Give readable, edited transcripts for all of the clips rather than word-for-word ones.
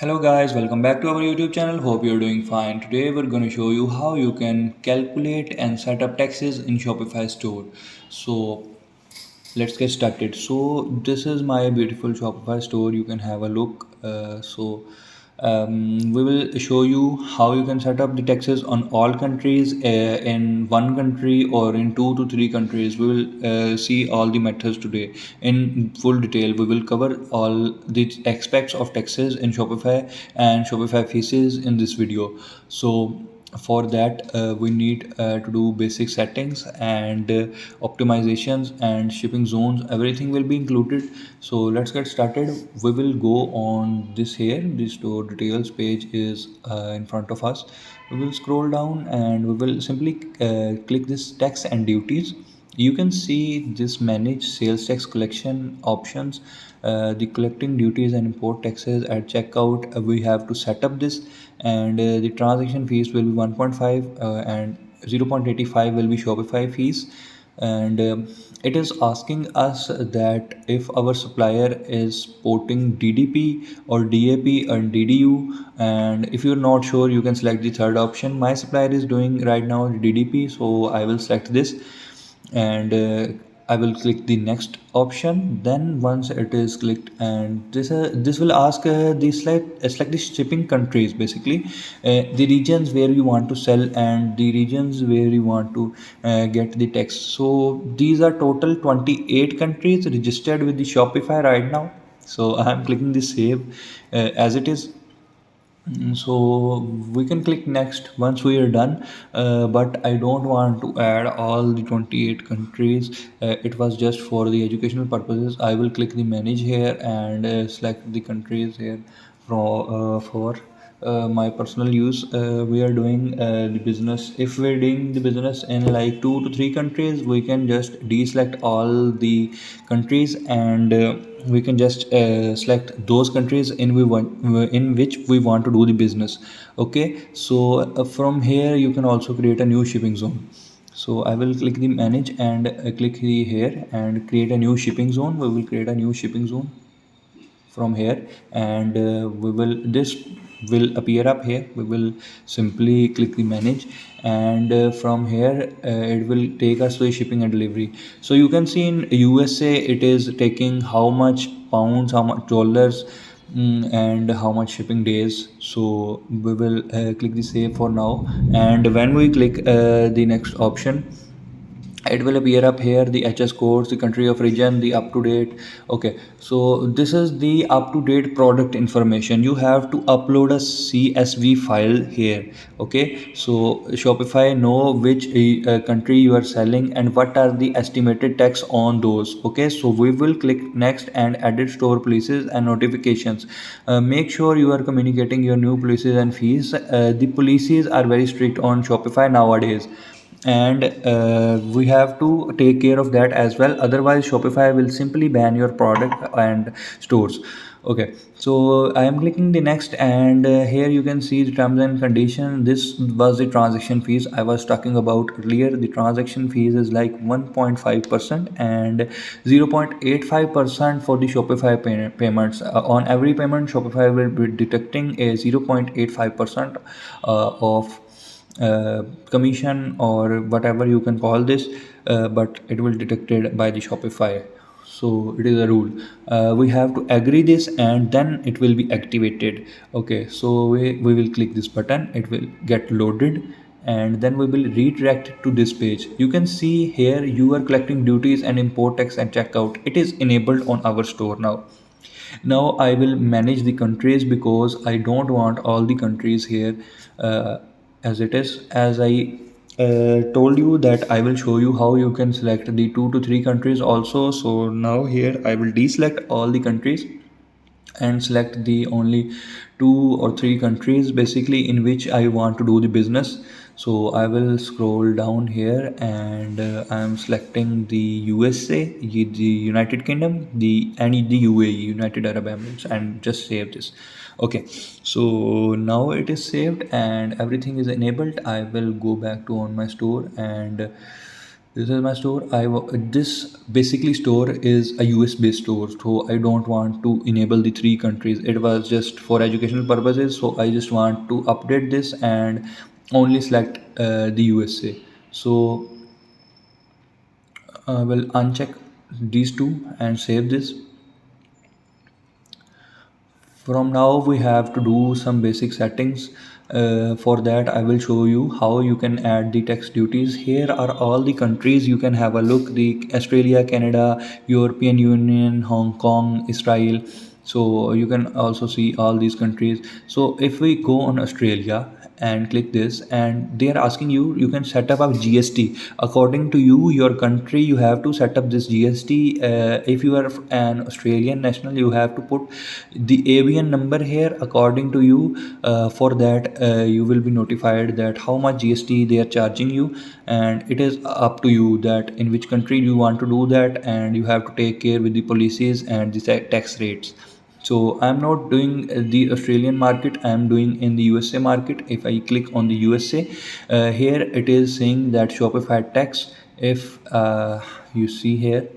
Hello guys, welcome back to our YouTube channel. Hope you're doing fine. Today we're going to show you how you can calculate and set up taxes in Shopify store. So let's get started. So this is my beautiful Shopify store. You can have a look. We will show you how you can set up the taxes on all countries, in one country or in 2 to 3 countries. We will see all the methods today in full detail. We will cover all the aspects of taxes in Shopify and Shopify fees in this video. So for that we need to do basic settings and optimizations and shipping zones. Everything will be included. So let's get started. We will go on this here. The store details page is in front of us. We will scroll down and we will simply click this tax and duties. You can see this manage sales tax collection options. The collecting duties and import taxes at checkout. We have to set up this, and the transaction fees will be 1.5 and 0.85 will be Shopify fees. And it is asking us that if our supplier is porting DDP or DAP or DDU, and if you're not sure, you can select the third option. My supplier is doing right now DDP, so I will select this, and I will click the next option. Then once it is clicked, and this will ask the select the shipping countries, basically the regions where you want to sell and the regions where you want to get the text. So these are total 28 countries registered with the Shopify right now. So I am clicking the save as it is. So we can click next once we are done, but I don't want to add all the 28 countries. It was just for the educational purposes. I will click the manage here and select the countries here for my personal use. We are doing the business. If we're doing the business in like 2 to 3 countries, we can just deselect all the countries, and we can just select those countries in which we want to do the business. Okay, so from here you can also create a new shipping zone. So I will click the manage and click the here and create a new shipping zone. We will create a new shipping zone from here, and we will this will appear up here. We will simply click the manage, and from here it will take us to the shipping and delivery. So you can see in USA it is taking how much pounds, how much dollars, and how much shipping days. So we will click the save for now, and when we click the next option, it will appear up here the HS codes, the country of origin, the up to date. Okay, so this is the up to date product information. You have to upload a CSV file here. Okay, so Shopify know which country you are selling and what are the estimated tax on those. Okay, so we will click next and edit store policies and notifications. Make sure you are communicating your new policies and fees. The policies are very strict on Shopify nowadays, and we have to take care of that as well. Otherwise Shopify will simply ban your product and stores. Okay, so I am clicking the next, and here you can see the terms and condition. This was the transaction fees I was talking about earlier. The transaction fees is like 1.5% and 0.85% for the Shopify payments. On every payment Shopify will be deducting a 0.85% of commission or whatever you can call this, but it will detected by the Shopify. So it is a rule. We have to agree this and then it will be activated. Okay, so we will click this button. It will get loaded, and then we will redirect to this page. You can see here you are collecting duties and import tax and checkout. It is enabled on our store now. Now I will manage the countries because I don't want all the countries here as it is. As I told you that I will show you how you can select the 2 to 3 countries also. So now here I will deselect all the countries and select the only 2 or 3 countries basically in which I want to do the business. So I will scroll down here, and I am selecting the USA, the United Kingdom, and the UAE, United Arab Emirates, and just save this. Okay, so now it is saved and everything is enabled. I will go back to on my store, and This is my store. This basically store is a US based store, so I don't want to enable the three countries. It was just for educational purposes, so I just want to update this and only select the USA. So I will uncheck these two and save this. From now we have to do some basic settings. For that I will show you how you can add the tax duties. Here are all the countries you can have a look: the Australia, Canada, European Union, Hong Kong, Israel. So you can also see all these countries. So if we go on Australia and click this, and they are asking you, you can set up a GST according to you, your country. You have to set up this GST. If you are an Australian national, you have to put the avian number here according to you. For that you will be notified that how much GST they are charging you, and it is up to you that in which country you want to do that, and you have to take care with the policies and the tax rates. So I'm not doing the Australian market, I'm doing in the USA market. If I click on the USA, here it is saying that Shopify tax. If you see here,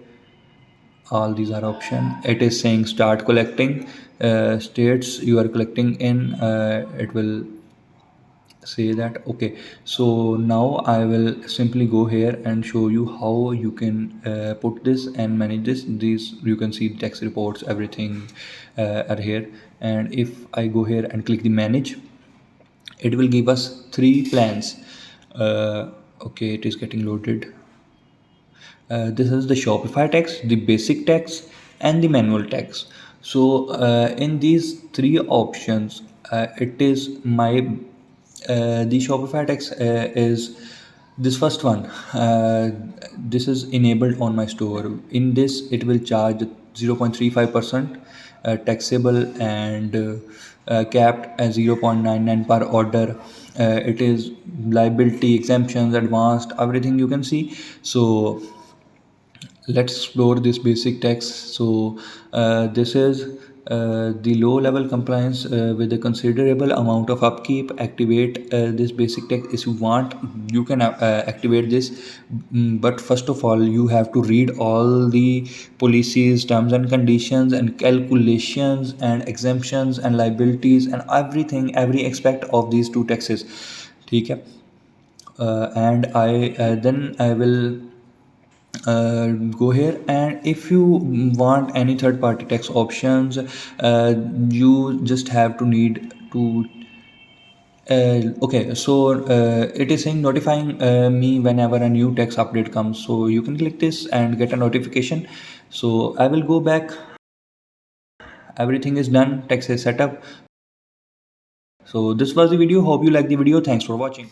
all these are option. It is saying start collecting. States you are collecting in, it will say that. Okay, so now I will simply go here and show you how you can put this and manage this. These you can see tax reports, everything are here. And if I go here and click the manage, it will give us three plans. Okay, it is getting loaded. This is the Shopify tax, the basic tax, and the manual tax. So in these three options, it is my the Shopify tax is this first one. This is enabled on my store. In this, it will charge 0.35% taxable, and capped at 0.99 per order. It is liability exemptions, advanced, everything you can see. So let's explore this basic tax. So this is the low level compliance with a considerable amount of upkeep. Activate this basic tax if you want. You can activate this. But first of all, you have to read all the policies, terms and conditions, and calculations, and exemptions, and liabilities, and everything, every aspect of these two taxes. ठीक है. And I then I will go here, and if you want any third party tax options, you just have to need to okay. So it is saying notifying me whenever a new tax update comes, so you can click this and get a notification. So I will go back. Everything is done, tax is set up. So this was the video. Hope you like the video. Thanks for watching.